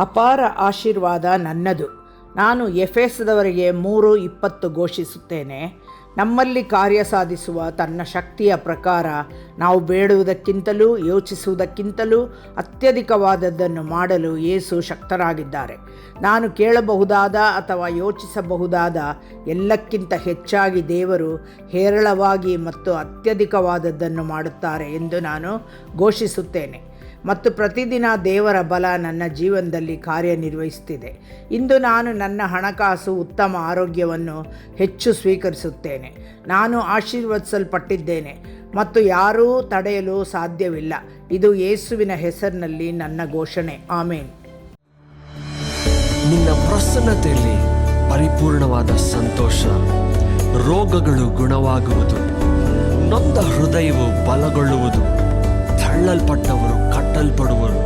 ಅಪಾರ ಆಶೀರ್ವಾದ ನನ್ನದು. ನಾನು ಎಫೆಸದವರಿಗೆ 3:20 ಘೋಷಿಸುತ್ತೇನೆ, ನಮ್ಮಲ್ಲಿ ಕಾರ್ಯ ಸಾಧಿಸುವ ತನ್ನ ಶಕ್ತಿಯ ಪ್ರಕಾರ ನಾವು ಬೇಡುವುದಕ್ಕಿಂತಲೂ ಯೋಚಿಸುವುದಕ್ಕಿಂತಲೂ ಅತ್ಯಧಿಕವಾದದ್ದನ್ನು ಮಾಡಲು ಯೇಸು ಶಕ್ತರಾಗಿದ್ದಾರೆ. ನಾನು ಕೇಳಬಹುದಾದ ಅಥವಾ ಯೋಚಿಸಬಹುದಾದ ಎಲ್ಲಕ್ಕಿಂತ ಹೆಚ್ಚಾಗಿ ದೇವರು ಹೇರಳವಾಗಿ ಮತ್ತು ಅತ್ಯಧಿಕವಾದದ್ದನ್ನು ಮಾಡುತ್ತಾರೆ ಎಂದು ನಾನು ಘೋಷಿಸುತ್ತೇನೆ. ಮತ್ತು ಪ್ರತಿದಿನ ದೇವರ ಬಲ ನನ್ನ ಜೀವನದಲ್ಲಿ ಕಾರ್ಯನಿರ್ವಹಿಸುತ್ತಿದೆ. ಇಂದು ನಾನು ನನ್ನ ಹಣಕಾಸು ಉತ್ತಮ ಆರೋಗ್ಯವನ್ನು ಹೆಚ್ಚು ಸ್ವೀಕರಿಸುತ್ತೇನೆ. ನಾನು ಆಶೀರ್ವದಿಸಲ್ಪಟ್ಟಿದ್ದೇನೆ ಮತ್ತು ಯಾರೂ ತಡೆಯಲು ಸಾಧ್ಯವಿಲ್ಲ. ಇದು ಯೇಸುವಿನ ಹೆಸರಿನಲ್ಲಿ ನನ್ನ ಘೋಷಣೆ. ಆಮೇನ್. ನಿನ್ನ ಪ್ರಸನ್ನತೆಯಲ್ಲಿ ಪರಿಪೂರ್ಣವಾದ ಸಂತೋಷ, ರೋಗಗಳು ಗುಣವಾಗುವುದು, ನೊಂದ ಹೃದಯವು ಬಲಗೊಳ್ಳುವುದು, ತಳ್ಳಲ್ಪಟ್ಟವರು ಕಟ್ಟಲ್ಪಡುವರು,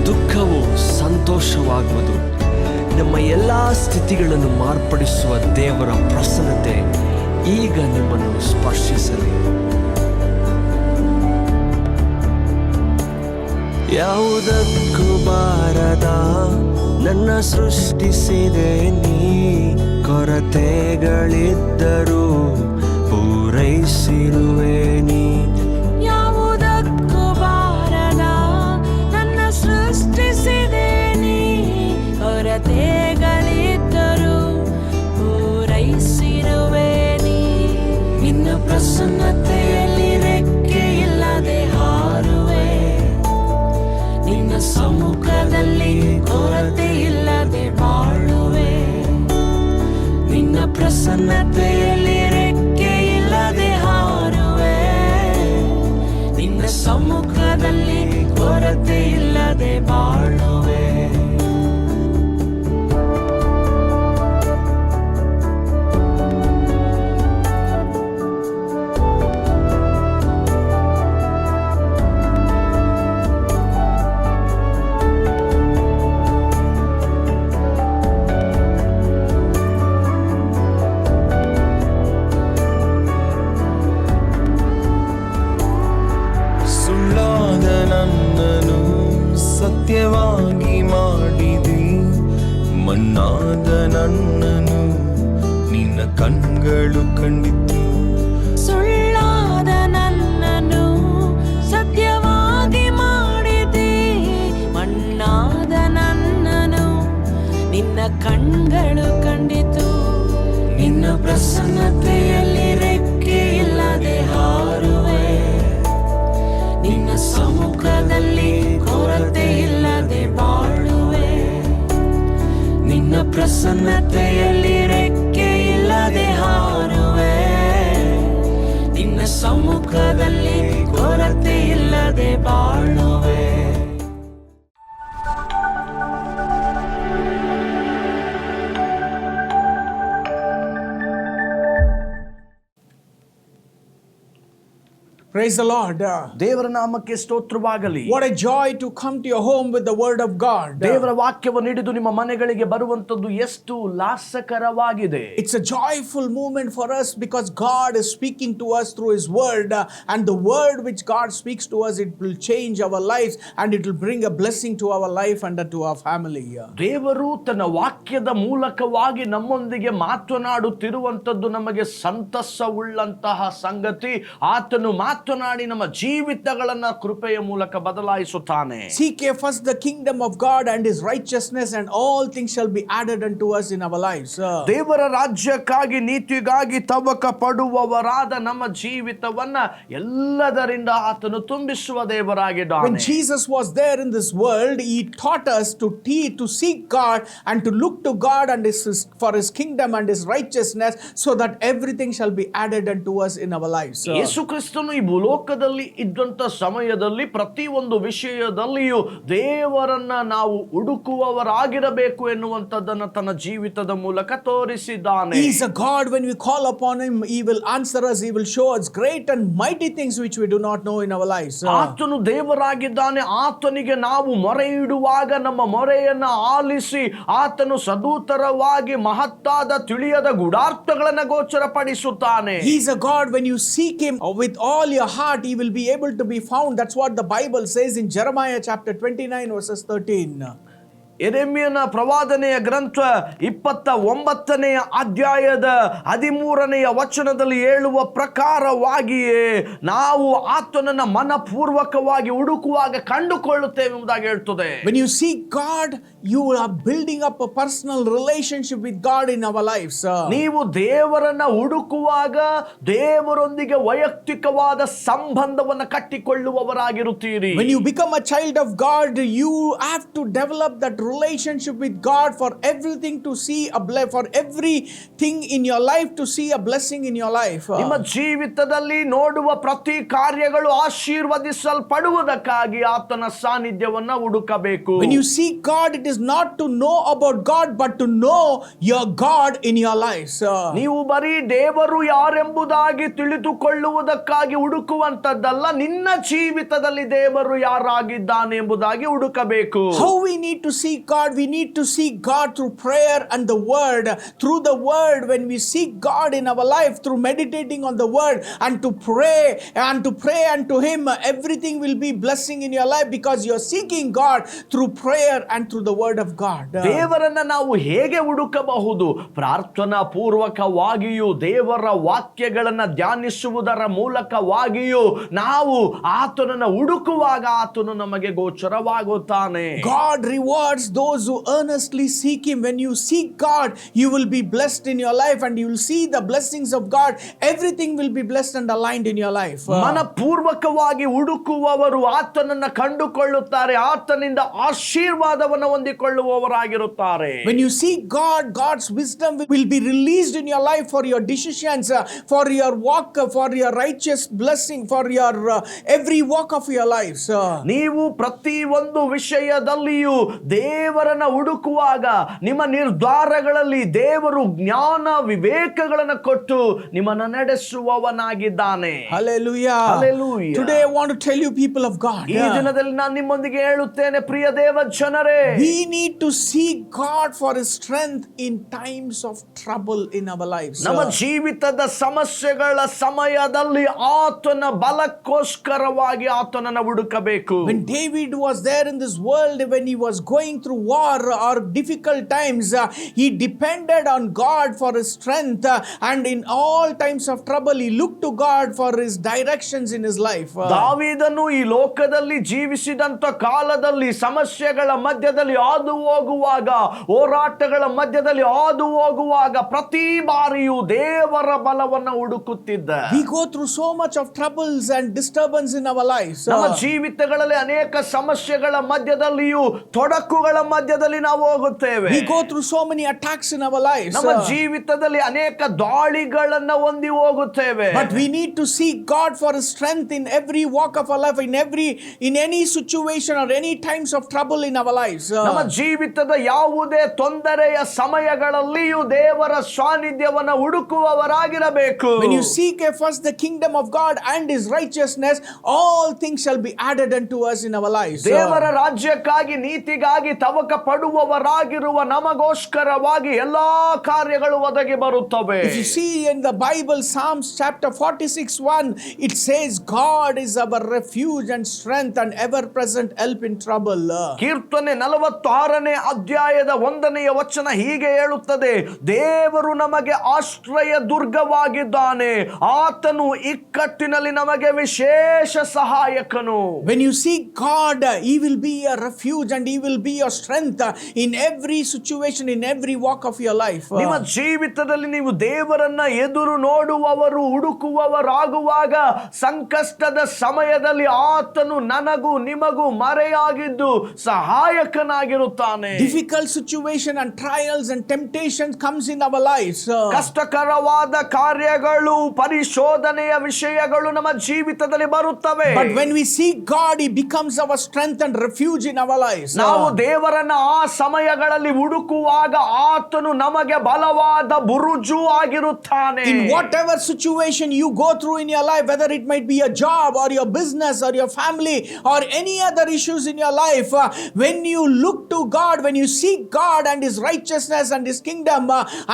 ದುಃಖವು ಸಂತೋಷವಾಗುವುದು. ನಮ್ಮ ಎಲ್ಲ ಸ್ಥಿತಿಗಳನ್ನು ಮಾರ್ಪಡಿಸುವ ದೇವರ ಪ್ರಸನ್ನತೆ ಈಗ ನಿಮ್ಮನ್ನು ಸ್ಪರ್ಶಿಸಲಿ. ಯಾವುದಕ್ಕೂ ಬಾರದ ನನ್ನ ಸೃಷ್ಟಿಸಿದೆ ನೀ, ಕೊರತೆಗಳಿದ್ದರೂ ಪೂರೈಸಿರುವೆ ನೀ. ಕೊರತೆಗಳಿದ್ದರೂ ಪೂರೈಸಿರುವೆ ನೀ. ನಿನ್ನ ಪ್ರಸನ್ನತೆಯಲ್ಲಿ ರೆಕ್ಕೆ ಇಲ್ಲದೆ ಹಾರುವೆ, ನಿನ್ನ ಸಮ್ಮುಖದಲ್ಲಿ ಕೊರತೆ ಇಲ್ಲದೆ ಬಾಳುವೆ. ನಿನ್ನ ಪ್ರಸನ್ನತೆಯಲ್ಲಿ ರೆಕ್ಕೆ ಇಲ್ಲದೆ ಹಾರುವೆ, ನಿನ್ನ ಸಮ್ಮುಖದಲ್ಲಿ ಕೊರತೆ ಇಲ್ಲದೆ ಬಾಳುವೆ. ನನ್ನನು ಸತ್ಯವಾಗಿ ಮಾಡಿದಿ, ಮಣ್ಣಾದ ನನ್ನನು ನಿನ್ನ ಕಣ್ಗಳು ಕಂಡಿತು. ಸುಳ್ಳಾದ ನನ್ನನು ಸತ್ಯವಾಗಿ ಮಾಡಿದಿ, ಮಣ್ಣಾದ ನನ್ನನು ನಿನ್ನ ಕಣ್ಗಳು ಕಂಡಿತು. ನಿನ್ನ ಪ್ರಸನ್ನತೆಯಲ್ಲಿ ರೆಕ್ಕೆ ಇಲ್ಲದೆ ಹಾರುವೆ, ನಿನ್ನ ಸಮ್ಮುಖದಲ್ಲಿ ಕೊರತೆ ಇಲ್ಲದೆ ಬಾಳುವೆ. ನಿನ್ನ ಪ್ರಸನ್ನತೆಯಲ್ಲಿ ರೆಕ್ಕೆ ಇಲ್ಲದೆ ಹಾರುವೆ, ನಿನ್ನ ಸಮ್ಮುಖದಲ್ಲಿ ಕೊರತೆ ಇಲ್ಲದೆ ಬಾಳುವೆ. Praise the Lord. ದೇವರ ನಾಮಕ್ಕೆ ಸ್ತೋತ್ರವಾಗಲಿ. What a joy to come to your home with the word of God. ದೇವರ ವಾಕ್ಯವನ್ನು ಹಿಡಿದು ನಿಮ್ಮ ಮನೆಗಳಿಗೆ ಬರುವಂತದ್ದು ಎಷ್ಟು ಲಾಸಕರವಾಗಿದೆ. It's a joyful moment for us because God is speaking to us through His word, and the word which God speaks to us, it will change our lives and it will bring a blessing to our life and to our family. ದೇವರು ತನ್ನ ವಾಕ್ಯದ ಮೂಲಕವಾಗಿ ನಮ್ಮೊಂದಿಗೆ ಮಾತನಾಡುತ್ತಿರುವಂತದ್ದು ನಮಗೆ ಸಂತಸವುಳ್ಳಂತಹ ಸಂಗತಿ. ಆತನು ಮಾತನಾಡಿ ನಮ್ಮ ಜೀವಿತಗಳನ್ನ ಕೃಪೆಯ ಮೂಲಕ ಬದಲಾಯಿಸುತ್ತಾನೆ. Seek ye first the kingdom of God and His righteousness, and all things shall be added unto us in our lives. ದೇವರ ರಾಜ್ಯಕ್ಕಾಗಿ ನೀತಿಗಾಗಿ ತವಕ ಪಡುವವರಾದ ನಮ್ಮ ಜೀವಿತವನ್ನ ಎಲ್ಲದರಿಂದ ಆತನು ತುಂಬಿಸುವ ದೇವರಾಗಿದ್ದಾನೆ. When Jesus was there in this world, He taught us to seek God and to look to God and for His kingdom and His righteousness, so that everything shall be added unto us in our lives. ಯೇಸು ಕ್ರಿಸ್ತನು ಈ ಭೂಲೋಕದಲ್ಲಿ ಇದ್ದಂತ ಸಮಯದಲ್ಲಿ ಪ್ರತಿಯೊಂದು ವಿಷಯದಲ್ಲಿಯೂ ದೇವರನ್ನ ನಾವು ಹುಡುಕುವವರಾಗಿರಬೇಕು ಎನ್ನುವಂತದ್ದನ್ನ ತನ್ನ ಜೀವಿತದ ಮೂಲಕ ತೋರಿಸಿದ್ದಾನೆ. He is a God. When we call upon Him, He will answer us. He will show us great and mighty things which we do not know in our lives. ಆತನು ದೇವರಾಗಿದ್ದಾನೆ. ಆತನಿಗೆ ನಾವು ಮೊರೆ ಇಡುವಾಗ ನಮ್ಮ ಮೊರೆಯನ್ನ ಆಲಿಸಿ ಆತನು ಸದೂತರವಾಗಿ ಮಹತ್ತಾದ ತಿಳಿಯದ ಗುಡಾರ್ಥಗಳನ್ನ ಗೋಚರಪಡಿಸುತ್ತಾನೆ. He is a God. When you seek Him with all your heart, He will be able to be found. That's what the Bible says in Jeremiah chapter 29 verses 13. ಯೆರೆಮೀಯನ ಪ್ರವಾದನೆಯ ಗ್ರಂಥ 29ನೆಯ ಅಧ್ಯಾಯದ 13ನೆಯ ವಚನದಲ್ಲಿ ಹೇಳುವ ಪ್ರಕಾರವಾಗಿಯೇ ನಾವು ಆತನನ್ನ ಮನಪೂರ್ವಕವಾಗಿ ಹುಡುಕುವಾಗ ಕಂಡುಕೊಳ್ಳುತ್ತೇವೆ ಎಂಬುದಾಗಿ ಹೇಳ್ತದೆ. When you seek God, you are building up a personal relationship with God in our lives. ನೀವು ದೇವರನ್ನ ಹುಡುಕುವಾಗ ದೇವರೊಂದಿಗೆ ವೈಯಕ್ತಿಕವಾದ ಸಂಬಂಧವನ್ನು ಕಟ್ಟಿಕೊಳ್ಳುವವರಾಗಿರುತ್ತೀರಿ. When you become a child of God, you have to develop that relationship with God for everything to see for everything in your life to see a blessing in your life. ನಿಮ್ಮ ಜೀವಿತದಲ್ಲಿ ನೋಡುವ ಪ್ರತಿ ಕಾರ್ಯಗಳು ಆಶೀರ್ವದಿಸಲ್ಪಡುವುದಕ್ಕಾಗಿ ಆತನ ಸಾನ್ನಿಧ್ಯವನ್ನ ಹುಡುಕಬೇಕು. When you seek God, it is not to know about God but to know your God in your life. ನೀವು ಬರೀ ದೇವರು ಯಾರೆಂಬುದಾಗಿ ತಿಳಿದುಕೊಳ್ಳುವುದಕ್ಕಾಗಿ ಹುಡುಕುವಂತದ್ದಲ್ಲ, ನಿನ್ನ ಜೀವಿತದಲ್ಲಿ ದೇವರು ಯಾರಾಗಿದ್ದಾನೆ ಎಂಬುದಾಗಿ ಹುಡುಕಬೇಕು. How we need to seek God? We need to seek God through prayer and the word. Through the word, when we seek God in our life through meditating on the word and to pray unto him, everything will be blessing in your life because you are seeking God through prayer and through the word of God. ದೇವರನ್ನ ನಾವು ಹೇಗೆ ಹುಡುಕಬಹುದು? ಪ್ರಾರ್ಥನಾ ಪೂರ್ವಕವಾಗಿಯೂ ದೇವರ ವಾಕ್ಯಗಳನ್ನ ಧ್ಯಾನಿಸುವುದರ ಮೂಲಕವಾಗಿಯೂ ನಾವು ಆತನನ್ನ ಹುಡುಕುವಾಗ ಆತನು ನಮಗೆ ಗೋಚರವಾಗುತ್ತಾನೆ. God rewards those who earnestly seek him. When you seek God, you will be blessed in your life and you will see the blessings of God. Everything will be blessed and aligned in your life. ಮನಪೂರ್ವಕವಾಗಿ ಹುಡುಕುವವರು ಆತನನ್ನ ಕಂಡುಕೊಳ್ಳುತ್ತಾರೆ, ಆತನಿಂದ ಆಶೀರ್ವಾದವನ್ನು ಹೊಂದಿಕೊಳ್ಳುವವರಾಗಿರುತ್ತಾರೆ. When you seek God, God's wisdom will be released in your life for your decisions, for your walk, for your righteous blessing, for your every walk of your lives. ನೀವು ಪ್ರತಿ ಒಂದು ವಿಷಯದಲ್ಲಿಯೂ ದೇವರನ್ನ ಹುಡುಕುವಾಗ ನಿಮ್ಮ ನಿರ್ಧಾರಗಳಲ್ಲಿ ದೇವರು ಜ್ಞಾನ ವಿವೇಕಗಳನ್ನು ಕೊಟ್ಟು ನಿಮ್ಮನ್ನು ನಡೆಸುವವನಾಗಿದ್ದಾನೆ. Hallelujah. Hallelujah. Today I want to tell you, people of God, ಈ ದಿನದಲ್ಲಿ ನಾನು ನಿಮ್ಮೊಂದಿಗೆ ಹೇಳುತ್ತೇನೆ, ಪ್ರಿಯ ದೇವ ಜನರೇ, we need to seek God for his strength in times of trouble in our lives. ನಮ್ಮ ಜೀವಿತದ ಸಮಸ್ಯೆಗಳ ಸಮಯದಲ್ಲಿ ಆತನ ಬಲಕ್ಕೋಸ್ಕರವಾಗಿ ಆತನನ್ನು ಹುಡುಕಬೇಕು. When David was there in this world, when he was going through war or difficult times, he depended on God for his strength, and in all times of trouble he looked to God for his directions in his life. ದಾವೀದನು ಈ ಲೋಕದಲ್ಲಿ ಜೀವಿಸಿದಂತ ಕಾಲದಲ್ಲಿ ಸಮಸ್ಯೆಗಳ ಮಧ್ಯದಲ್ಲಿ ಹಾದು ಹೋಗುವಾಗ, ಹೋರಾಟಗಳ ಮಧ್ಯದಲ್ಲಿ ಹಾದು ಹೋಗುವಾಗ ಪ್ರತಿ ಬಾರಿಯೂ ದೇವರ ಬಲವನ್ನು ಹುಡುಕುತ್ತಿದ್ದ. We go through so much of troubles and disturbance in our lives. ನಮ್ಮ ಜೀವಿತಗಳಲ್ಲಿ ಅನೇಕ ಸಮಸ್ಯೆಗಳ ಮಧ್ಯದಲ್ಲಿಯೂ ತೊಡಕುಗಳ ಮಧ್ಯದಲ್ಲಿ ನಾವು ಹೋಗುತ್ತೇವೆ. We go through so many attacks in our lives. ನಮ್ಮ ಜೀವಿತದಲ್ಲಿ ಅನೇಕ ದಾಳಿಗಳನ್ನ ಹೊಂದಿ ಹೋಗುತ್ತೇವೆ. But we need to seek God for his strength in every walk of our life, in any situation or any times of trouble in our lives. ನಮ್ಮ ಜೀವಿತದ ಯಾವುದೇ ತೊಂದರೆಯ ಸಮಯಗಳಲ್ಲಿಯೂ ದೇವರ ಸಾನ್ನಿಧ್ಯವನ್ನು ಹುಡುಕುವವರಾಗಿರಬೇಕು. When you seek first the kingdom of God and his righteousness, all things shall be added unto us in our lives. ದೇವರ ರಾಜ್ಯಕ್ಕಾಗಿ ನೀತಿಗಾಗಿ ತವಕ ಪಡುವವರಾಗಿರುವ ನಮಗೋಸ್ಕರವಾಗಿ ಎಲ್ಲಾ ಕಾರ್ಯಗಳು ಒದಗಿ ಬರುತ್ತವೆ. If you see in the Bible, Psalms chapter 46:1, it says God is our refuge and strength and ever present help in trouble. ಕೀರ್ತನೆ 46ನೇ ಅಧ್ಯಾಯದ 1ನೆಯ ವಚನ ಹೀಗೆ ಹೇಳುತ್ತದೆ, ದೇವರು ನಮಗೆ ಆಶ್ರಯ ದುರ್ಗವಾಗಿದ್ದಾನೆ, ಆತನು ಇಕ್ಕಟ್ಟಿನಲ್ಲಿ ನಮಗೆ ವಿಶೇಷ ಸಹಾಯಕನು. When you seek God, he will be a refuge and he will be your strength in every situation, in every walk of your life. ನಿಮ್ಮ ಜೀವಿತದಲ್ಲಿ ನೀವು ದೇವರನ್ನ ಎದುರು ನೋಡುವವರು, ಹುಡುಕುವವರಾಗುವಾಗ ಸಂಕಷ್ಟದ ಸಮಯದಲ್ಲಿ ಆತನು ನನಗೂ ನಿಮಗೂ ಮರೆಯಾಗಿದ್ದು ಸಹಾಯಕನಾಗಿರುತ್ತಾನೆ. Difficult situation and trials and temptations comes in our lives. ಕಷ್ಟಕರವಾದ ಕಾರ್ಯಗಳು, ಪರಿಶೋಧನೆಯ ವಿಷಯಗಳು ನಮ್ಮ ಜೀವಿತದಲ್ಲಿ ಬರುತ್ತವೆ. But when we seek God, he becomes our strength and refuge in our lives. ನಾವು ದೇವರನ್ನ ಆ ಸಮಯಗಳಲ್ಲಿ ಹುಡುಕುವಾಗ ಆತನು ನಮಗೆ ಬಲವಾದ ಬುರುಜು ಆಗಿರುತ್ತಾನೆ. In whatever situation you go through in your life, whether it might be a job or your business or your family or any other issues in your life, when you look to God, when you seek God and his righteousness and his kingdom,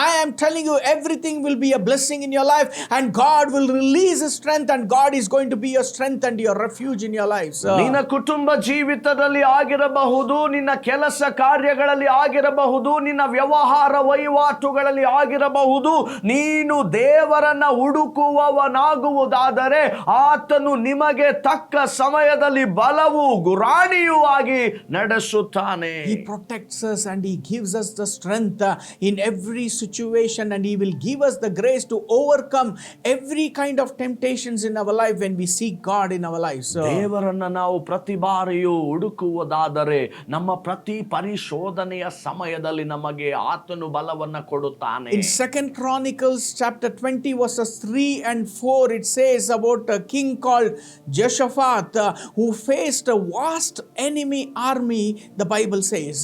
I am telling you, everything will be a blessing in your life and God will release his strength and God is going to be your strength and your refuge in your lives. ನಿನ್ನ ಕುಟುಂಬ ಜೀವಿತದಲ್ಲಿ ಆಗಿರಬಹುದು, ನಿನ್ನ ಕೆಲಸ ಕಾರ್ಯಗಳಲ್ಲಿ ಆಗಿರಬಹುದು, ನಿನ್ನ ವ್ಯವಹಾರ ವಹಿವಾಟುಗಳಲ್ಲಿ ಆಗಿರಬಹುದು, ನೀನು ದೇವರನ್ನ ಹುಡುಕುವವನಾಗುವುದಾದರೆ ಆತನು ನಿಮಗೆ ತಕ್ಕ ಸಮಯದಲ್ಲಿ ಬಲವೂ ಗುರಾಣಿಯೂ ಆಗಿ ನಡೆಸುತ್ತಾನೆ. He protects us and He gives us the strength in every situation, and He will give us the grace to overcome every kind of temptations in our life when we seek God in our lives. ದೇವರನ್ನ ನಾವು ಪ್ರತಿ ಬಾರಿಯೂ ಹುಡುಕುವುದಾದರೆ ನಮ್ಮ ಪ್ರತಿ ಪರಿಶೋಧನೆಯ ಸಮಯದಲ್ಲಿ ನಮಗೆ ಆತನು ಬಲವನ್ನ ಕೊಡುತ್ತಾನೆ. In 2 Chronicles chapter 20 verses 3 and 4 it says about a king called Jehoshaphat who faced a vast enemy army. The Bible says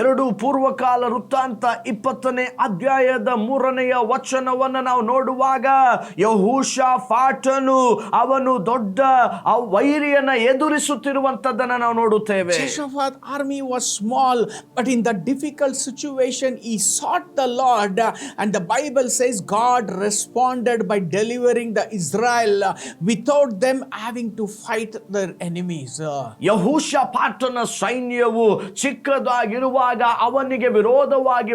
ಎರಡು ಪೂರ್ವಕಾಲ ವೃತ್ತಾಂತ 20ನೇ ಅಧ್ಯಾಯದ 3ನೇ ವಚನವನ್ನು ನಾವು ನೋಡುವಾಗ ಯೆಹೋಷಾಫಾಟನು ಅವನು ದೊಡ್ಡ ವೈರಿಯನ್ನ ಎದುರಿಸುತ್ತಿರುವಂತದ್ದನ್ನು ನಾವು ನೋಡುತ್ತೇವೆ. Jehoshaphat army was small, but in the difficult situation he sought the Lord, and the Bible says God responded by delivering the Israel without them having to fight their enemies. ಯೆಹೋಷಾಫಾಟನ ಸೈನ್ಯವು ಚಿಕ್ಕದಾಗಿರುವಾಗ ಅವನಿಗೆ ವಿರೋಧವಾಗಿ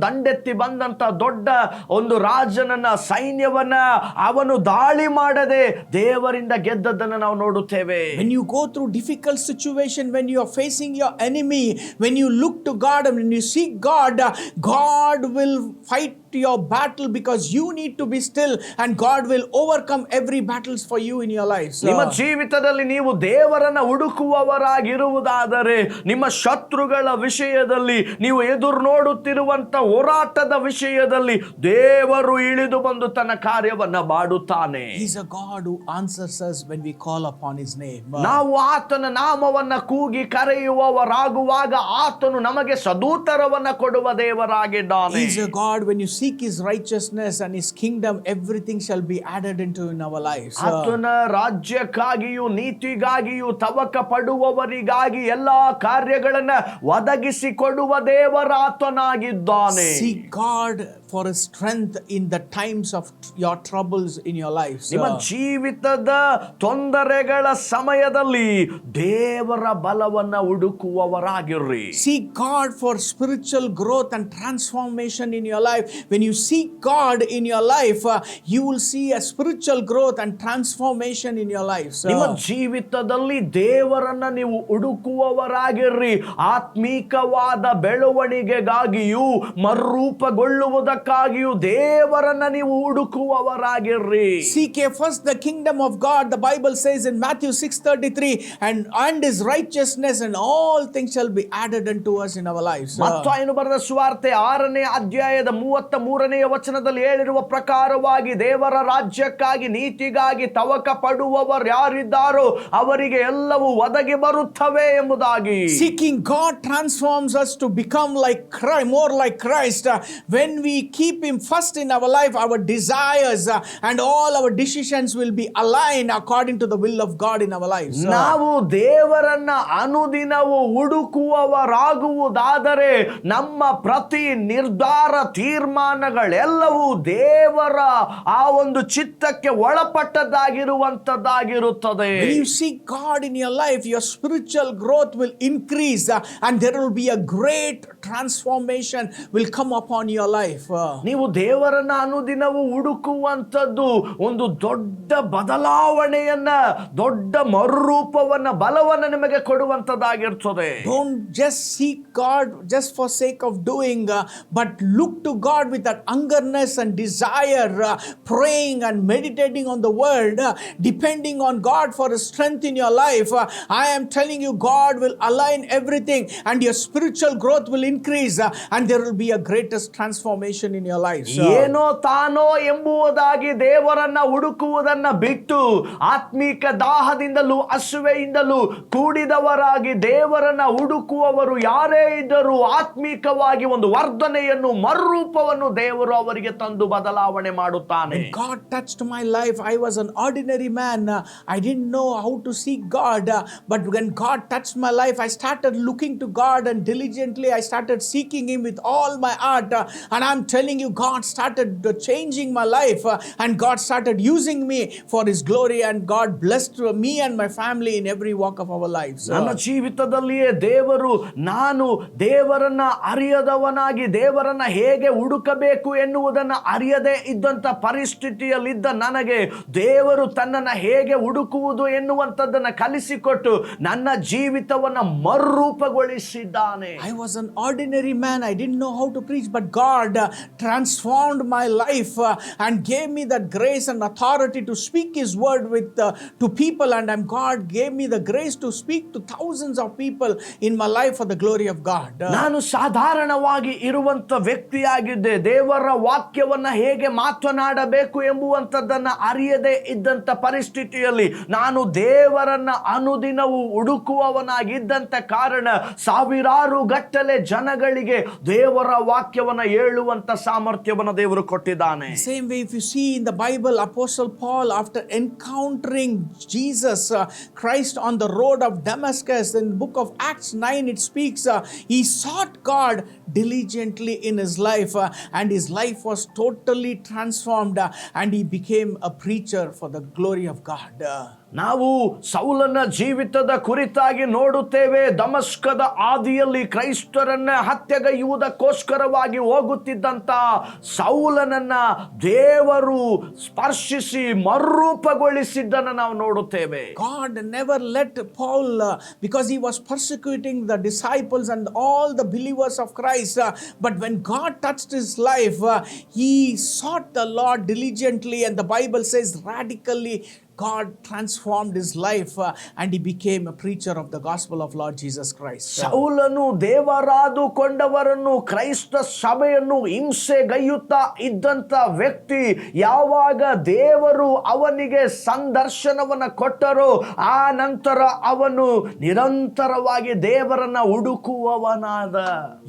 ದಂಡೆತ್ತಿ ಬಂದಂತ ದೊಡ್ಡ ಒಂದು ರಾಜನನ್ನ ಸೈನ್ಯವನ್ನ ಅವನು ದಾಳಿ ಮಾಡದೆ ದೇವರಿಂದ ಗೆದ್ದದ್ದನ್ನು ನಾವು ನೋಡುತ್ತೇವೆ. When you go through difficult situation, when you are facing your enemy, when you look to God and when you seek God, God will fight your battle because you need to be still, and God will overcome every battles for you in your life. ನಿಮ್ಮ ಜೀವಿತದಲ್ಲಿ ನೀವು ದೇವರನ್ನ ಹುಡುಕುವವರಾಗಿರುವುದಾದರೆ ನಿಮ್ಮ ಶತ್ರುಗಳ ವಿಷಯದಲ್ಲಿ, ನೀವು ಎದುರು ನೋಡುತ್ತಿರುವಂತ ಹೋರಾಟದ ವಿಷಯದಲ್ಲಿ ದೇವರು ಇಳಿದು ಬಂದು ತನ್ನ ಕಾರ್ಯವನ್ನ ಮಾಡುತ್ತಾನೆ. He is a God who answers us when we call upon His name. ನಾವು ಆತನ ನಾಮವನ್ನ ಕೂಗಿ ಕರೆಯುವವರಾಗುವಾಗ ಆತನು ನಮಗೆ ಸದೂತರವನ್ನ ಕೊಡುವ ದೇವರಾಗಿದ್ದಾನೆ. He is a God when you seek His righteousness and His kingdom, everything shall be added into in our lives. ಆತನ ರಾಜ್ಯಕ್ಕಾಗಿಯೂ ನೀತಿಗಾಗಿಯೂ ತವಕ ಪಡುವವರಿಗಾಗಿ ಎಲ್ಲಾ ಕಾರ್ಯಗಳನ್ನ ಒದಗಿಸಿ ಕೊಡುವ ದೇವರ ಆತನಾಗಿದ್ದಾನೆ. Seek God for His strength in the times of your troubles in your lives. ನಿಮ್ಮ ಜೀವಿತದ ತೊಂದರೆಗಳ ಸಮಯದಲ್ಲಿ ದೇವರ ಬಲವನ್ನ ಹುಡುಕುವವರಾಗಿರ್ರಿ. Seek God for spiritual growth and transformation in your life. When you seek God in your life, you will see a spiritual growth and transformation in your life. ನಿಮ್ಮ ಜೀವಿತದಲ್ಲಿ ದೇವರನ್ನ ನೀವು ಹುಡುಕುವವರಾಗಿರ್ರಿ. ಆತ್ಮೀಕವಾದ ಬೆಳವಣಿಗೆಗಾಗಿಯೂ ಮರುರೂಪಗೊಳ್ಳುವುದಕ್ಕಾಗಿಯೂ ದೇವರನ್ನ ನೀವು ಹುಡುಕುವವರಾಗಿರ್ರಿ. Seek ye first the kingdom of God. The Bible says in Matthew 6:33, and His righteousness, and all things shall be added unto us in our lives. ಮತ್ತಾಯನು ಬರೆದ ಸುವಾರ್ತೆ 6ನೇ ಅಧ್ಯಾಯದ 33ನೇ ವಚನದಲ್ಲಿ ಹೇಳಿರುವ ಪ್ರಕಾರವಾಗಿ ದೇವರ ರಾಜ್ಯಕ್ಕಾಗಿ ನೀತಿಗಾಗಿ ತವಕ ಪಡುವವರು ಯಾರಿದ್ದಾರೋ ಅವರಿಗೆ ಎಲ್ಲವೂ ಒದಗಿ ಬರುತ್ತವೆ ಎಂಬುದಾಗಿ. Seeking God transforms us to become like Christ, more like Christ. When we keep Him first in our life, our desires and all our decisions will be aligned according to the will of God in our lives. ನಾವು ದೇವರನ್ನ ಅನುದಿನವೂ ಹುಡುಕುವವರಾಗುವುದಾದರೆ ನಮ್ಮ ಪ್ರತಿ ನಿರ್ಧಾರ ತೀರ್ಮಾನಗಳೆಲ್ಲವೂ ದೇವರ ಆ ಒಂದು ಚಿತ್ತಕ್ಕೆ ಒಳಪಟ್ಟದ್ದಾಗಿರುವಂತದ್ದಾಗಿರುತ್ತದೆ. When you seek God in your life, your spiritual growth will increase, and there will be a great transformation will come upon your life. ನೀವು ದೇವರನ್ನ ಅನುದಿನವೂ ಹುಡುಕುವಂತದ್ದು ಒಂದು ದೊಡ್ಡ ಬದಲಾವಣೆಯನ್ನ, ದೊಡ್ಡ ಮರುರೂಪವನ್ನ, ಬಲವನ್ನ ನಿಮಗೆ ಕೊಡುವಂತದ್ದಾಗಿರ್ತದೆ. Don't just seek God just for sake of doing, but look to God with that hungerness and desire, praying and meditating on the word, depending on God for His strength in your life. I am telling you, God will align everything, and your spiritual growth will increase, and there will be a greatest transformation in your life. ಏನೋ ತಾನೋ ಎಂಬುದಾಗಿ ದೇವರನ್ನ ಹುಡುಕುವುದನ್ನ ಬಿಟ್ಟು ಆತ್ಮೀಕ ದಾಹದಿಂದಲೂ ಹಸುವೆಯಿಂದಲೂ ಕೂಡಿದವರಾಗಿ ದೇವರನ್ನ ಹುಡುಕುವವರು ಯಾರೇ ಇದ್ದರೂ ಆತ್ಮೀಕವಾಗಿ ಒಂದು ವರ್ಧನೆಯನ್ನು, ಮರುರೂಪವನ್ನು ಎಲ್ಲವನ್ನು ದೇವರು ಅವರಿಗೆ ತಂದು ಬದಲಾವಣೆ ಮಾಡುತ್ತಾನೆ. When God touched my life, I was an ordinary man. I didn't know how to seek God. But when God touched my life, I started looking to God, and diligently I started seeking Him with all my heart. And I'm telling you, God started changing my life, and God started using me for His glory, and God blessed me and my family in every walk of our lives. ನನ್ನ ಜೀವಿತದಲ್ಲಿಯೇ ದೇವರು, ನಾನು ದೇವರನ್ನ ಅರಿಯದವನಾಗಿ ದೇವರನ್ನ ಹೇಗೆ ಹುಡುಕಬೇಕು ಎನ್ನುವುದನ್ನು ಅರಿಯದೇ ಇದ್ದಂತ ಪರಿಸ್ಥಿತಿಯಲ್ಲಿದ್ದ ನನಗೆ ದೇವರು ತನ್ನನ್ನ ಹೇಗೆ ಹುಡುಕುವುದು ಎನ್ನುವಂಥದ್ದನ್ನ ಕಲಿಸಿಕೊಟ್ಟು ನನ್ನ ಜೀವಿತವನ್ನ ಮರುರೂಪಗೊಳಿಸಿದ್ದಾನೆ. I was an ordinary man. I didn't know how to preach, but God transformed my life and gave me that grace and authority to speak His word to people, and God gave me the grace to speak to thousands of people in my life for the glory of God. ನಾನು ಸಾಧಾರಣವಾಗಿ ಇರುವಂತ ವ್ಯಕ್ತಿಯಾಗಿದ್ದೆ. ದೇವರ ವಾಕ್ಯವನ್ನ ಹೇಗೆ ಮಾತನಾಡಬೇಕು ಎಂಬುವಂಥದ್ದನ್ನ ಅರಿಯದೇ ಇದ್ದಂತ ಪರಿಸ್ಥಿತಿಯಲ್ಲಿ ನಾನು ದೇವರನ್ನ ಅನುದಿನವೂ ಹುಡುಕುವವನಾಗಿದ್ದಂತ ಕಾರಣ ಸಾವಿರಾರು ಗಟ್ಟಲೆ ಜನಗಳಿಗೆ ದೇವರ ವಾಕ್ಯವನ್ನ ಹೇಳುವಂತ ಸಾಮರ್ಥ್ಯವನ್ನು ದೇವರು ಕೊಟ್ಟಿದ್ದಾನೆ. Same way, if you see in the Bible, Apostle Paul, after encountering Jesus Christ on the road of Damascus, in the book of Acts 9 it speaks, he sought God diligently in his life, and his life was totally transformed, and he became a preacher for the glory of God. ನಾವು ಸೌಲನ ಜೀವಿತದ ಕುರಿತಾಗಿ ನೋಡುತ್ತೇವೆ. ದಮಸ್ಕದ ಆದಿಯಲ್ಲಿ ಕ್ರೈಸ್ತರನ್ನ ಹತ್ಯೆಗೈಯುವುದಕ್ಕೋಸ್ಕರವಾಗಿ ಹೋಗುತ್ತಿದ್ದಂತ ಸೌಲನನ್ನ ದೇವರು ಸ್ಪರ್ಶಿಸಿ ಮರುರೂಪಗೊಳಿಸಿದ್ದನ್ನು ನಾವು ನೋಡುತ್ತೇವೆ. God never let Paul, because he was persecuting the disciples and all the believers of Christ, but when God touched his life, he sought the Lord diligently, and the Bible says radically God transformed his life, and he became a preacher of the gospel of Lord Jesus Christ. ಸೌಲನು ದೇವರಾದುಕೊಂಡವರನ್ನು, ಕ್ರೈಸ್ತ ಸಭೆಯನ್ನು ಹಿಂಸೆಗೈಯುತ್ತಾ ಇದ್ದಂತ ವ್ಯಕ್ತಿ ಯಾವಾಗ ದೇವರು ಅವನಿಗೆ ಸಂದರ್ಶನವನ್ನ ಕೊಟ್ಟರೋ ಆ ನಂತರ ಅವನು ನಿರಂತರವಾಗಿ ದೇವರನ್ನ ಹುಡುಕುವವನಾದ.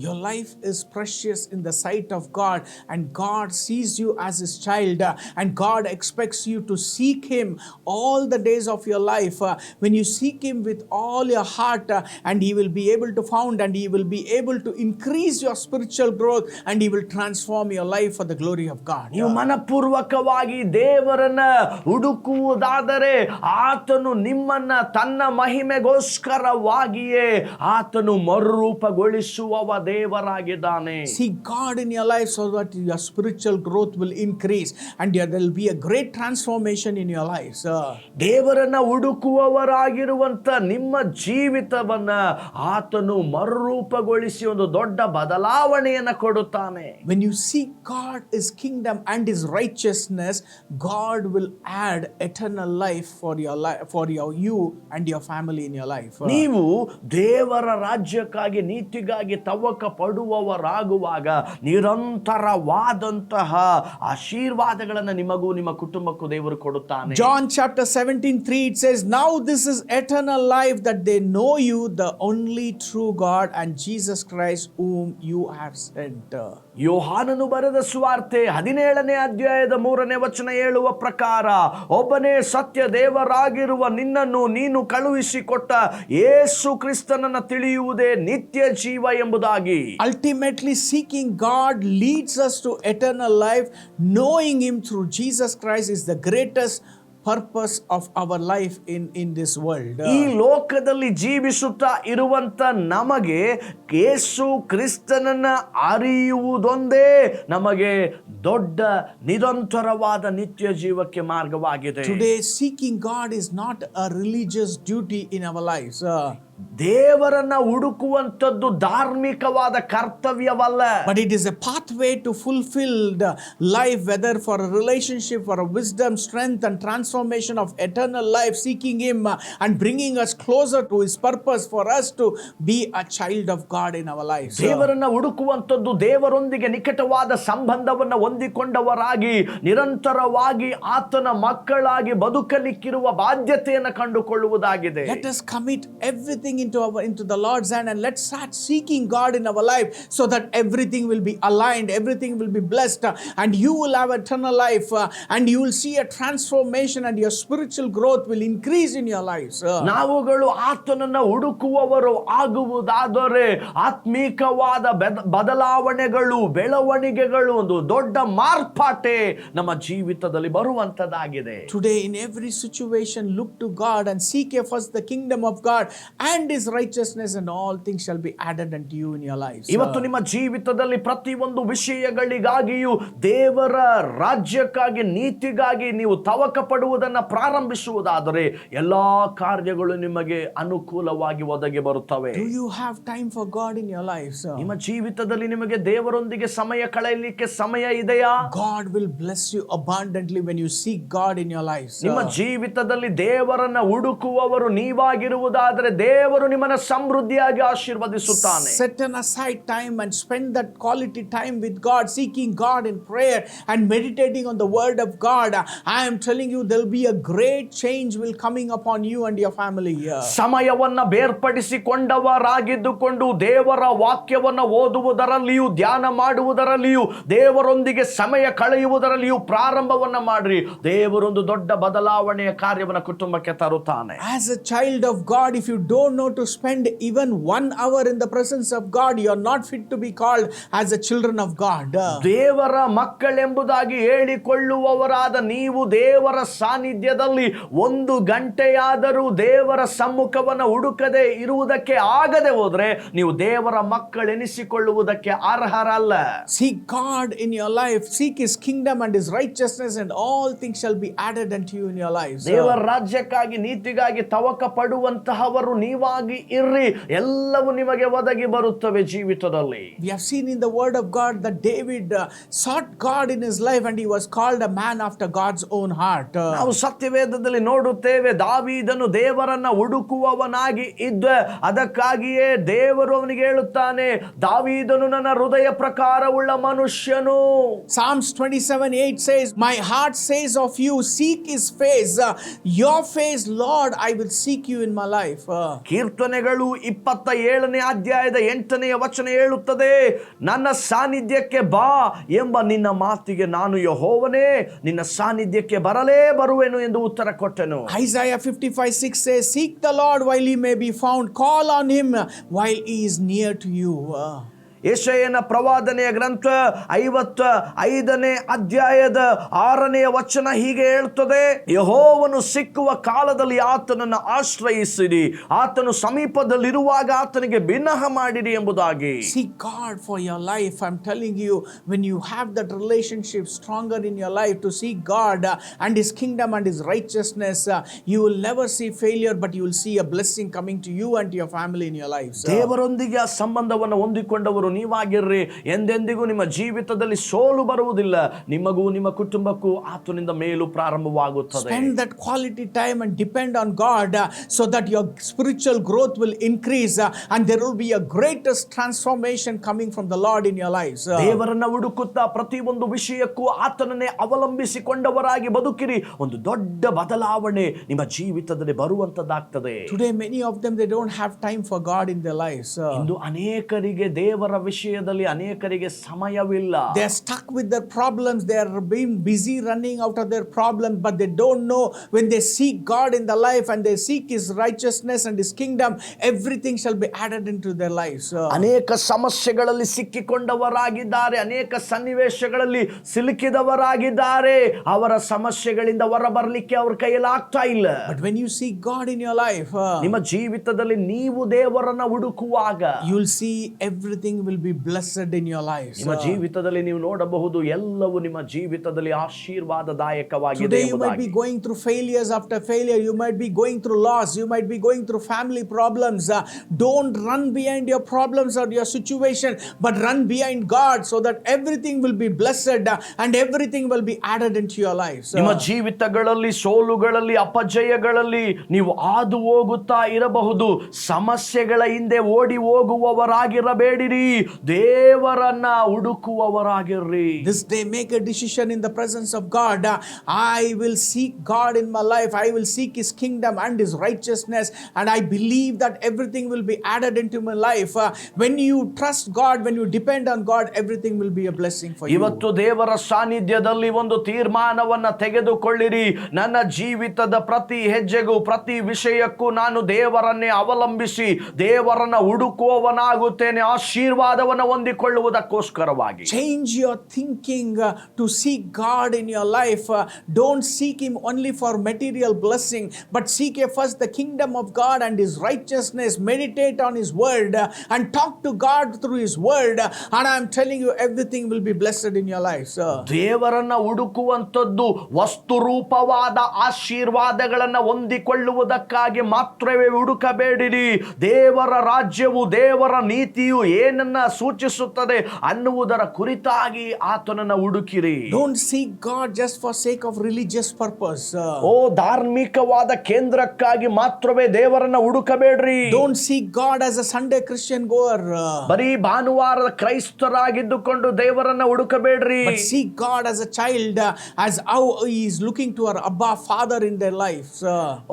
Your life is precious in the sight of God, and God sees you as his child, and God expects you to seek him all the days of your life. When you seek him with all your heart, and he will be able to found, and he will be able to increase your spiritual growth, and he will transform your life for the glory of God. ನೀವು ಮನಪೂರ್ವಕವಾಗಿ ದೇವರನ್ನ ಹುಡುಕುವುದಾದರೆ ಆತನು ನಿಮ್ಮನ್ನ ತನ್ನ ಮಹಿಮೆಗೋಸ್ಕರವಾಗಿಯೇ ಆತನು ಮರುರೂಪಗೊಳಿಸುವ ದೇವರಾಗಿದ್ದಾನೆ. Seek God in your life so that your spiritual growth will increase, and there will be a great transformation in your life. ದೇವರನ್ನ ಹುಡುಕುವವರಾಗಿರುವಂತ ನಿಮ್ಮ ಜೀವಿತವನ್ನ ಆತನು ಮರುರೂಪಗೊಳಿಸಿ ಒಂದು ದೊಡ್ಡ ಬದಲಾವಣೆಯನ್ನ ಕೊಡುತ್ತಾನೆ. When you seek God, his kingdom and his righteousness, God will add eternal life for you and your family in your life. ನೀವು ದೇವರ ರಾಜ್ಯಕ್ಕಾಗಿ ನೀತಿಗಾಗಿ ತವಕ ಪಡುವವರಾಗುವಾಗ ನಿರಂತರವಾದಂತಹ ಆಶೀರ್ವಾದಗಳನ್ನು ನಿಮಗೂ ನಿಮ್ಮ ಕುಟುಂಬಕ್ಕೂ ದೇವರು ಕೊಡುತ್ತಾನೆ. John chapter 17:3 it says, now this is eternal life, that they know you, the only true God, and Jesus Christ whom you have sent. ಯೋಹಾನನು ಬರೆದ ಸುವಾರ್ತೆ 17ನೇ ಅಧ್ಯಾಯದ 3ನೇ ವಚನ ಹೇಳುವ ಪ್ರಕಾರ, ಒಬ್ಬನೇ ಸತ್ಯ ದೇವರಾಗಿರುವ ನಿನ್ನನ್ನು ನೀನು ಕಳುಹಿಸಿಕೊಟ್ಟ ಯೇಸು ಕ್ರಿಸ್ತನನ್ನು ತಿಳಿಯುವುದೇ ನಿತ್ಯ ಜೀವ ಎಂಬುದಾಗಿ. Ultimately, seeking God leads us to eternal life. Knowing him through Jesus Christ is the greatest purpose of our life in this world. ಈ ಲೋಕದಲ್ಲಿ ಜೀವಿಸುತ್ತಾ ಇರುವಂತ ನಮಗೆ ಯೇಸು ಕ್ರಿಸ್ತನನ್ನ ಅರಿಯುವುದೊಂದೇ ನಮಗೆ ದೊಡ್ಡ ನಿರಂತರವಾದ ನಿತ್ಯ ಜೀವಕ್ಕೆ ಮಾರ್ಗವಾಗಿದೆ. Today, seeking God is not a religious duty in our lives. ದೇವರನ್ನ ಹುಡುಕುವಂತದ್ದು ಧಾರ್ಮಿಕವಾದ ಕರ್ತವ್ಯವಲ್ಲ, but it is a pathway to fulfilled life, whether for a relationship, for a wisdom, strength and transformation of eternal life, seeking him and bringing us closer to his purpose for us to be a child of God in our lives. ದೇವರನ್ನ ಹುಡುಕುವಂತದ್ದು ದೇವರೊಂದಿಗೆ ನಿಕಟವಾದ ಸಂಬಂಧವನ್ನು ಹೊಂದಿಕೊಂಡವರಾಗಿ ನಿರಂತರವಾಗಿ ಆತನ ಮಕ್ಕಳಾಗಿ ಬದುಕಲಿಕ್ಕಿರುವ ಬಾಧ್ಯತೆಯನ್ನು ಕಂಡುಕೊಳ್ಳುವುದಾಗಿದೆ. Let us commit everything everything into the Lord's hand, and let's start seeking God in our life so that everything will be aligned, everything will be blessed, and you will have eternal life, and you will see a transformation, and your spiritual growth will increase in your lives. ನಾವುಗಳು ಆತನನ್ನ ಹುಡುಕುವವರು ಆಗುವುದಾದರೆ ಆತ್ಮೀಕವಾದ ಬದಲಾವಣೆಗಳು, ಬೆಳವಣಿಗೆಗಳು, ಒಂದು ದೊಡ್ಡ ಮಾರ್ಪಾಟೆ ನಮ್ಮ ಜೀವಿತದಲ್ಲಿ ಬರುವಂತದ್ದಾಗಿದೆ. Today, in every situation, look to God and seek ye first the kingdom of God and His righteousness, and all things shall be added unto you in your lives. ಇವತ್ತು ನಿಮ್ಮ ಜೀವಿತದಲ್ಲಿ ಪ್ರತಿಯೊಂದು ವಿಷಯಗಳಿಗಾಗಿಯೂ ದೇವರ ರಾಜ್ಯಕ್ಕಾಗಿ, ನೀತಿಗಾಗಿ ನೀವು ತವಕ ಪಡುವುದನ್ನು ಪ್ರಾರಂಭಿಸುವುದಾದರೆ ಎಲ್ಲಾ ಕಾರ್ಯಗಳು ನಿಮಗೆ ಅನುಕೂಲವಾಗಿ ಒದಗಿ ಬರುತ್ತವೆ. Do you have time for God in your lives? ನಿಮ್ಮ ಜೀವಿತದಲ್ಲಿ ನಿಮಗೆ ದೇವರೊಂದಿಗೆ ಸಮಯ ಕಳೆಯಲಿಕ್ಕೆ ಸಮಯ ಇದೆಯಾ? God will bless you abundantly when you seek God in your lives. ನಿಮ್ಮ ಜೀವಿತದಲ್ಲಿ ದೇವರನ್ನ ಹುಡುಕುವವರು ನೀವಾಗಿರುವುದಾದರೆ ದೇವರು ನಿಮ್ಮನ್ನು ಸಮೃದ್ಧಿಯಾಗಿ ಆಶೀರ್ವದಿಸುತ್ತಾನೆ. Set aside time and spend that quality time with God, seeking God in prayer and meditating on the word of God. I am telling you, there will be a great change will coming upon you and your family here. ಸಮಯವನ್ನ ಬೇರ್ಪಡಿಸಿಕೊಂಡವರಾಗಿದ್ದುಕೊಂಡು ದೇವರ ವಾಕ್ಯವನ್ನ ಓದುವುದರಲ್ಲಿಯೂ, ಧ್ಯಾನ ಮಾಡುವುದರಲ್ಲಿಯೂ, ದೇವರೊಂದಿಗೆ ಸಮಯ ಕಳೆಯುವುದರಲ್ಲಿಯೂ ಪ್ರಾರಂಭವನ್ನ ಮಾಡ್ರಿ. ದೇವರೊಂದು ದೊಡ್ಡ ಬದಲಾವಣೆಯ ಕಾರ್ಯವನ್ನ ಕುಟುಂಬಕ್ಕೆ ತರುತ್ತಾನೆ. As a child of God, if you don't know to spend even 1 hour in the presence of God, you are not fit to be called as a children of God. ದೇವರ ಮಕ್ಕಳೆಂಬುದಾಗಿ ಹೇಳಿಕೊಳ್ಳುವವರಾದ ನೀವು ದೇವರ ಸಾನ್ನಿಧ್ಯದಲ್ಲಿ 1 ಗಂಟೆಯಾದರೂ ದೇವರ ಸಮ್ಮುಖವನ್ನು ಹುಡುಕದೆ ಇರುವುದಕ್ಕೆ ಆಗದೆ ಹೋದ್ರೆ ನೀವು ದೇವರ ಮಕ್ಕಳೆನಿಸಿಕೊಳ್ಳುವುದಕ್ಕೆ ಅರ್ಹರಲ್ಲ. Seek God in your life, seek His kingdom and His righteousness, and all things shall be added unto you in your lives. ದೇವರ ರಾಜ್ಯಕ್ಕಾಗಿ, ನೀತಿಗಾಗಿ ತವಕ ಪಡುವಂತಹವರು ನೀವಾಗಿ ಇರ್ರಿ, ಎಲ್ಲವೂ ನಿಮಗೆ ಒದಗಿ ಬರುತ್ತವೆ ಜೀವಿತದಲ್ಲಿ. We have seen in the word of God that David sought God in his life and he was called a man after God's own heart. ನಾವು ಸತ್ಯವೇದದಲ್ಲಿ ನೋಡುತ್ತೇವೆ, ದಾವೀದನು ದೇವರನ್ನ ಹುಡುಕುವವನಾಗಿ ಇದ್ದ, ಅದಕ್ಕಾಗಿಯೇ ದೇವರು ಅವನಿಗೆ ಹೇಳುತ್ತಾನೆ, ದಾವೀದನು ನನ್ನ ಹೃದಯ ಪ್ರಕಾರವುಳ್ಳ ಮನುಷ್ಯನು. Psalms 27:8 says, my heart says of you, seek His face, your face, Lord, I will seek you in my life. ಕೀರ್ತನೆಗಳು 27ನೇ ಅಧ್ಯಾಯದ 8ನೇ ವಚನ ಹೇಳುತ್ತದೆ, ನನ್ನ ಸಾನ್ನಿಧ್ಯಕ್ಕೆ ಬಾ ಎಂಬ ನಿನ್ನ ಮಾತಿಗೆ ನಾನು ಯೆಹೋವನೇ ನಿನ್ನ ಸಾನ್ನಿಧ್ಯಕ್ಕೆ ಬರಲೇ ಬರುವೆನು ಎಂದು ಉತ್ತರ ಕೊಟ್ಟೆನು. Isaiah 55:6 says, seek the Lord while He may be found, call on Him while He is near to you. ಯೆಶಾಯನ ಪ್ರವಾದನೆಯ ಗ್ರಂಥ 55ನೇ ಅಧ್ಯಾಯದ 6ನೇ ವಚನ ಹೀಗೆ ಹೇಳ್ತದೆ, ಯೆಹೋವನು ಸಿಕ್ಕುವ ಕಾಲದಲ್ಲಿ ಆತನನ್ನು ಆಶ್ರಯಿಸಿರಿ, ಆತನು ಸಮೀಪದಲ್ಲಿರುವಾಗ ಆತನಿಗೆ ಬಿನ್ನಹ ಮಾಡಿರಿ ಎಂಬುದಾಗಿ. Seek God for your life. I'm telling you, when you have that relationship stronger in your life to seek God and His kingdom and His righteousness, you will never see failure, but you will see a blessing coming to you and to your family in your lives. ದೇವರೊಂದಿಗೆ ಆ ಸಂಬಂಧವನ್ನು ಹೊಂದಿಕೊಂಡವರು ನೀವಾಗಿರ್ರಿ, ಎಂದೆಂದಿಗೂ ನಿಮ್ಮ ಜೀವಿತದಲ್ಲಿ ಸೋಲು ಬರುವುದಿಲ್ಲ, ನಿಮಗೂ ನಿಮ್ಮ ಕುಟುಂಬಕ್ಕೂ ಆತನಿಂದ ಮೇಲು ಪ್ರಾರಂಭವಾಗುತ್ತದೆ. Spend that quality time and depend on God so that your spiritual growth will increase and there will be a greatest transformation coming from the Lord in your lives. ದೇವರನ್ನ ಹುಡುಕುತ್ತಾ ಪ್ರತಿಯೊಂದು ವಿಷಯಕ್ಕೂ ಆತನನ್ನೇ ಅವಲಂಬಿಸಿಕೊಂಡವರಾಗಿ ಬದುಕಿರಿ, ಒಂದು ದೊಡ್ಡ ಬದಲಾವಣೆ ನಿಮ್ಮ ಜೀವಿತದಲ್ಲಿ ಬರುವಂತದ್ದಾಗ್ತದೆ. Today many of them, they don't have time for God in their lives. ಇಂದು ಅನೇಕರಿಗೆ ದೇವರ ವಿಷಯದಲ್ಲಿ ಅನೇಕರಿಗೆ ಸಮಯವಿಲ್ಲ. They are stuck with their problems, they are being busy running out of their problems, but they don't know when they seek God in their life and they seek His righteousness and His kingdom, everything shall be added into their lives. ಅನೇಕ ಸಮಸ್ಯೆಗಳಲ್ಲಿ ಸಿಕ್ಕಿಕೊಂಡವರಾಗಿದ್ದಾರೆ, ಅನೇಕ ಸನ್ನಿವೇಶಗಳಲ್ಲಿ ಸಿಲುಕಿದವರಾಗಿದ್ದಾರೆ, ಅವರ ಸಮಸ್ಯೆಗಳಿಂದ ಹೊರಬರಲಿಕ್ಕೆ ಅವ್ರ ಕೈಯಲ್ಲಿ ಆಗ್ತಾ ಇಲ್ಲ. But when you seek God in your life, ನಿಮ್ಮ ಜೀವಿತದಲ್ಲಿ ನೀವು ದೇವರನ್ನ ಹುಡುಕುವಾಗ you will see everything will be blessed in your lives. ನಿಮ್ಮ ಜೀವಿತದಲ್ಲಿ ನೀವು ನೋಡಬಹುದು, ಎಲ್ಲವೂ ನಿಮ್ಮ ಜೀವಿತದಲ್ಲಿ ಆಶೀರ್ವಾದದಾಯಕವಾಗಿದೆ. Today you might be going through failures after failure, you might be going through loss, you might be going through family problems. Don't run behind your problems or your situation, but run behind God so that everything will be blessed and everything will be added into your lives. ನಿಮ್ಮ ಜೀವಿತಗಳಲ್ಲಿ ಸೋಲುಗಳಲ್ಲಿ, ಅಪಜಯಗಳಲ್ಲಿ ನೀವು ಹಾದು ಹೋಗುತ್ತಾ ಇರಬಹುದು. ಸಮಸ್ಯೆಗಳ ಹಿಂದೆ ಓಡಿ ಹೋಗುವವರಾಗಿರಬೇಡಿರಿ. ದೇವರನ್ನ ಹುಡುಕುವವರಾಗಿರ್ರಿ. This day, make a decision in the presence of God. I will seek God in my life. I will seek His kingdom and His righteousness. And I believe that everything will be added into my life. When you trust God, when you depend on God, everything will be a blessing for you. ಇವತ್ತು ದೇವರ ಸಾನ್ನಿಧ್ಯದಲ್ಲಿ ಒಂದು ತೀರ್ಮಾನವನ್ನ ತೆಗೆದುಕೊಳ್ಳಿರಿ. ನನ್ನ ಜೀವಿತದ ಪ್ರತಿ ಹೆಜ್ಜೆಗೂ ಪ್ರತಿ ವಿಷಯಕ್ಕೂ ನಾನು ದೇವರನ್ನೇ ಅವಲಂಬಿಸಿ ದೇವರನ್ನ ಹುಡುಕುವವನಾಗುತ್ತೇನೆ, ಆಶೀರ್ವಾದವನ್ನು ಹೊಂದಿಕೊಳ್ಳುವುದಕ್ಕೋಸ್ಕರವಾಗಿ. Change your thinking to seek God in your life. Don't seek Him only for material blessing, but seek ye first the kingdom of God and His righteousness. Meditate on His word and talk to God through His word. And I am telling you, everything will be blessed in your life, sir. ದೇವರನ್ನ ಹುಡುಕುವಂಥದ್ದು ವಸ್ತುರೂಪವಾದ ಆಶೀರ್ವಾದಗಳನ್ನ ಹೊಂದಿಕೊಳ್ಳುವುದಕ್ಕಾಗಿ ಮಾತ್ರವೇ ಹುಡುಕಬೇಡಿರಿ. ದೇವರ ರಾಜ್ಯವು ದೇವರ ನೀತಿಯು ಏನನ್ನ ಸೂಚಿಸುತ್ತದೆ ಅನ್ನುವುದರ ಕುರಿತಾಗಿ ಆತನನ್ನ ಹುಡುಕಿರಿ. Don't seek God just for sake of religious purpose. ಧಾರ್ಮಿಕವಾದ ಕೇಂದ್ರಕ್ಕಾಗಿ ಮಾತ್ರವೇ ದೇವರನ್ನ ಹುಡುಕಬೇಡ್ರಿ. Don't seek God as a Sunday Christian goer. ಬರೀ ಭಾನುವಾರದ ಕ್ರೈಸ್ತರಾಗಿದ್ದುಕೊಂಡು ದೇವರನ್ನ ಹುಡುಕಬೇಡ್ರಿ. But seek God as a child, as how He is looking to our Abba Father in their lives.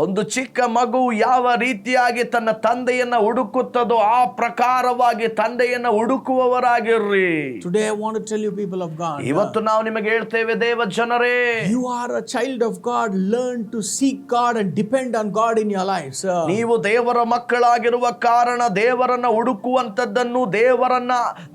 ಒಂದು ಚಿಕ್ಕ ಮಗು ಯಾವ ರೀತಿಯಾಗಿ ತನ್ನ ತಂದೆಯನ್ನ ಹುಡುಕುತ್ತದೋ ಆ ಪ್ರಕಾರವಾಗಿ ತಂದೆಯನ್ನ ಹುಡುಕುವವರಾಗಿರ್ರಿ. Today I want to tell you, people of God, ಇವತ್ತು ನಾವು ನಿಮಗೆ ಹೇಳ್ತೇವೆ, ದೇವ ಜನರೇ, you are a child of God. Learn to seek God and depend on God in your lives. ನೀವು ದೇವರ ಮಕ್ಕಳಾಗಿರುವ ಕಾರಣ ದೇವರನ್ನ ಹುಡುಕುವಂತದ್ದನ್ನು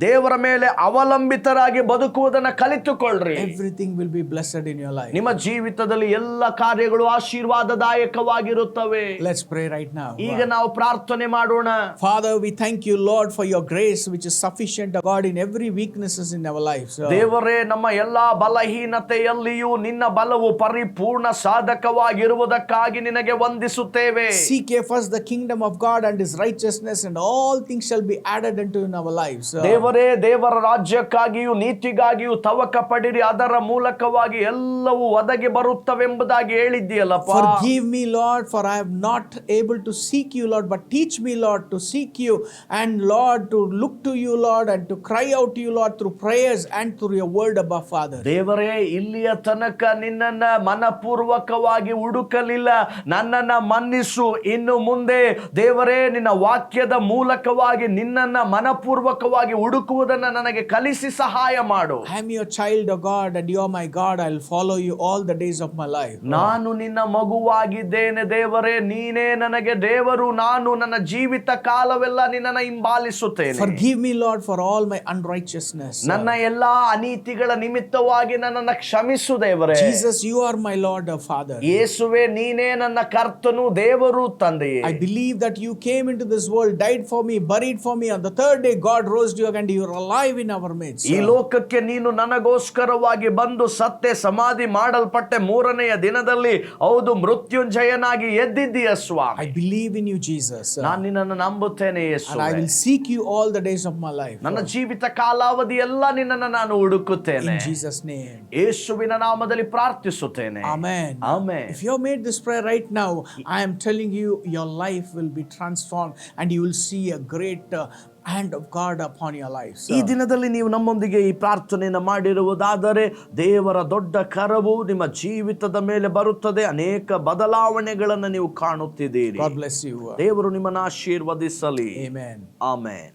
ದೇವರ ಮೇಲೆ ಅವಲಂಬಿತರಾಗಿ ಬದುಕುವುದನ್ನ ಕಲಿತುಕೊಳ್ಳ್ರಿ. Everything will be blessed in your life. ನಿಮ್ಮ ಜೀವಿತದಲ್ಲಿ ಎಲ್ಲ ಕಾರ್ಯಗಳು ಆಶೀರ್ವಾದದಾಯಕವಾಗಿರುತ್ತವೆ. Let's pray right now. ಈಗ ನಾವು ಪ್ರಾರ್ಥನೆ ಮಾಡೋಣ. Father, we thank you, Lord, for your grace which is sufficient, God, in every weaknesses in our lives. ದೇವರೇ, ನಮ್ಮ ಎಲ್ಲಾ ಬಲಹೀನತೆಯಲ್ಲಿಯೂ ನಿನ್ನ ಬಲವು ಪರಿಪೂರ್ಣ ಸಾಧಕವಾಗಿರುವುದಕ್ಕಾಗಿ ನಿನಗೆ ವಂದಿಸುತ್ತೇವೆ. Seek ye first the kingdom of God and His righteousness, and all things shall be added unto in our lives. ದೇವರೇ, ದೇವರ ರಾಜ್ಯಕ್ಕಾಗಿಯೂ ನೀತಿಗಾಗಿಯೂ ತವಕ ಪಡಿರಿ, ಅದರ ಮೂಲಕವಾಗಿ ಎಲ್ಲವೂ ಒದಗಿ ಬರುತ್ತವೆಂಬುದಾಗಿ ಹೇಳಿದ್ದೀಯಲ್ಲಪ್ಪ. Forgive me, Lord, for I am not able to seek you, Lord, but teach me, Lord, to seek you, and Lord, to look to you, Lord, and to cry out to you, Lord, through prayers and through your word, Abba Father. ದೇವರೇ, ಇಲ್ಲಿಯ ತನಕ ನಿನ್ನನ್ನ ಮನಪೂರ್ವಕವಾಗಿ ಹುಡುಕಲಿಲ್ಲ, ನನ್ನನ್ನ ಮನ್ನಿಸು. ಇನ್ನು ಮುಂದೆ ದೇವರೇ, ನಿನ್ನ ವಾಕ್ಯದ ಮೂಲಕವಾಗಿ ನಿನ್ನನ್ನ ಮನಪೂರ್ವಕವಾಗಿ ಹುಡುಕುವುದನ್ನ ನನಗೆ ಕಲಿಸಿ ಸಹಾಯ ಮಾಡು. I am your child, O God, and you are my God. I will follow you all the days of my life. ನಾನು ನಿನ್ನ ಮಗುವಾಗಿದ್ದೇನೆ ದೇವರೇ, ನೀನೇ ನನಗೆ ದೇವರು, ನಾನು ನನ್ನ ಜೀವಿತ ಕಾಲವೆಲ್ಲ ನಿನ್ನನ್ನು ಹಿಂಬಾಲಿಸುತ್ತೇನೆ. Forgive me, Lord, for all my unrighteousness. ನನ್ನ ಎಲ್ಲಾ ಅನೀತಿಗಳ ನಿಮಿತ್ತವಾಗಿ ನನ್ನನ್ನು ಕ್ಷಮಿಸು ದೇವರೇ. Jesus, you are my Lord, O Father. ಯೇಸುವೆ, ನೀನೇ ನನ್ನ ಕರ್ತನು, ದೇವರು, ತಂದೆಯೇ. I believe that you came into this world, died for me, buried for me. On the third day, God rose you and you are alive in our midst. ಈ ಲೋಕಕ್ಕೆ ನೀನು ನನಗೋಸ್ಕರವಾಗಿ ಬಂದು ಸತ್ತೆ ಸಮಾಧಿ ಮಾಡಲ್ಪಟ್ಟೆ, ಮೂರನೆಯ ದಿನದಲ್ಲಿ ಹೌದು ಮೃತ್ಯುಂಜಯನಾಗಿ ಎದ್ದಿದ್ದೀಯ ಸ್ವಾಮಿ. I believe in you, Jesus. ನಾನು ನಿನ್ನನ್ನು ನಂಬುತ್ತೇನೆ ಯೇಸುವೆ. And I will seek you all the days of my life. ನನ್ನ ಜೀವಿತ ಕಾಲಾವಧಿ ಎಲ್ಲ ನಿನ್ನನ್ನು ನಾನು ಹುಡುಕುತ್ತೇನೆ. In Jesus' name. ಯೇಸುವಿನ ನಾಮದಲ್ಲಿ ಪ್ರಾರ್ಥಿಸುತ್ತೇನೆ. Amen. Amen. If you have made this prayer right now, I am telling you, your life will be transformed and you will see a great hand of God upon your life. ಈ ದಿನದಲ್ಲಿ ನೀವು ನಮ್ಮೊಂದಿಗೆ ಈ ಪ್ರಾರ್ಥನೆಯನ್ನು ಮಾಡಿರುವುದಾದರೆ ದೇವರ ದೊಡ್ಡ ಕರವು ನಿಮ್ಮ ಜೀವಿತದ ಮೇಲೆ ಬರುತ್ತದೆ. ಅನೇಕ ಬದಲಾವಣೆಗಳನ್ನು ನೀವು ಕಾಣುತ್ತಿದ್ದೀರಿ. God bless you. ದೇವರು ನಿಮ್ಮನ್ನು ಆಶೀರ್ವದಿಸಲಿ. Amen. ಆಮೆನ್.